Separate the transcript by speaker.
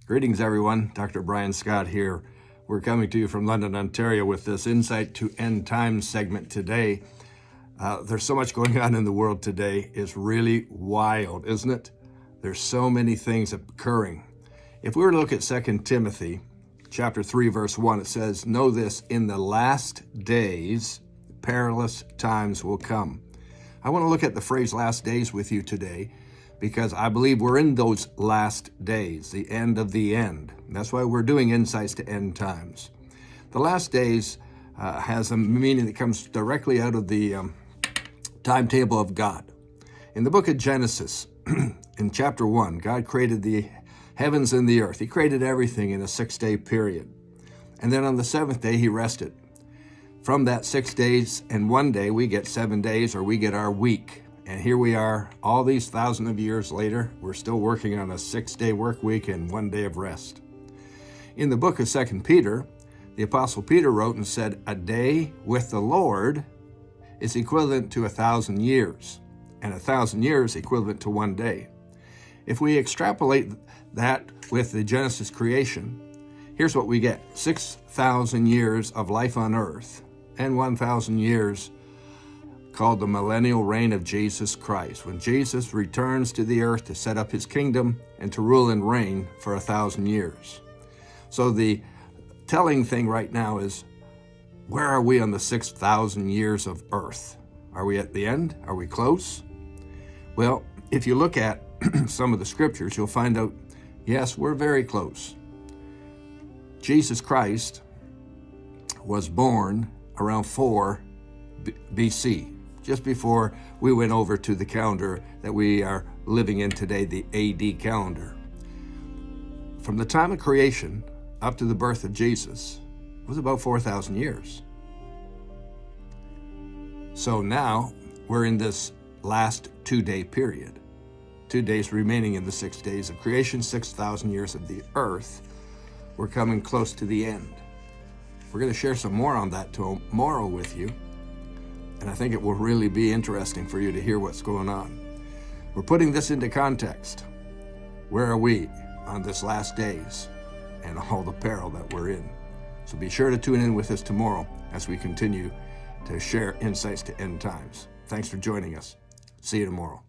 Speaker 1: Greetings, everyone. Dr. Brian Scott here. We're coming to you from London, Ontario with this Insight to End Times segment today. There's so much going on in the world today. It's really wild, isn't it? There's so many things occurring. If we were to look at 2 Timothy chapter 3, verse 1, it says, "Know this, in the last days, perilous times will come." I want to look at the phrase last days with you today, because I believe we're in those last days, the end of the end. That's why we're doing Insights to End Times. The last days has a meaning that comes directly out of the timetable of God. In the book of Genesis, in chapter 1, God created the heavens and the earth. He created everything in a 6-day period. And then on the 7th day, he rested. From that 6 days and 1 day, we get 7 days, or we get our week. And here we are, all these thousands of years later, we're still working on a 6-day work week and 1 day of rest. In the book of 2 Peter, the Apostle Peter wrote and said, "A day with the Lord is equivalent to 1,000 years, and 1,000 years equivalent to 1 day." If we extrapolate that with the Genesis creation, here's what we get: 6,000 years of life on earth, and 1,000 years called the millennial reign of Jesus Christ, when Jesus returns to the earth to set up his kingdom and to rule and reign for 1,000 years. So the telling thing right now is, where are we on the 6,000 years of earth? Are we at the end? Are we close? Well, if you look at some of the scriptures, you'll find out, yes, we're very close. Jesus Christ was born around 4 BC. Just before we went over to the calendar that we are living in today, the AD calendar. From the time of creation up to the birth of Jesus was about 4,000 years. So now we're in this last 2-day period. 2 days remaining in the 6 days of creation, 6,000 years of the earth. We're coming close to the end. We're going to share some more on that tomorrow with you. And I think it will really be interesting for you to hear what's going on. We're putting this into context. Where are we on this last days and all the peril that we're in? So be sure to tune in with us tomorrow as we continue to share insights to end times. Thanks for joining us. See you tomorrow.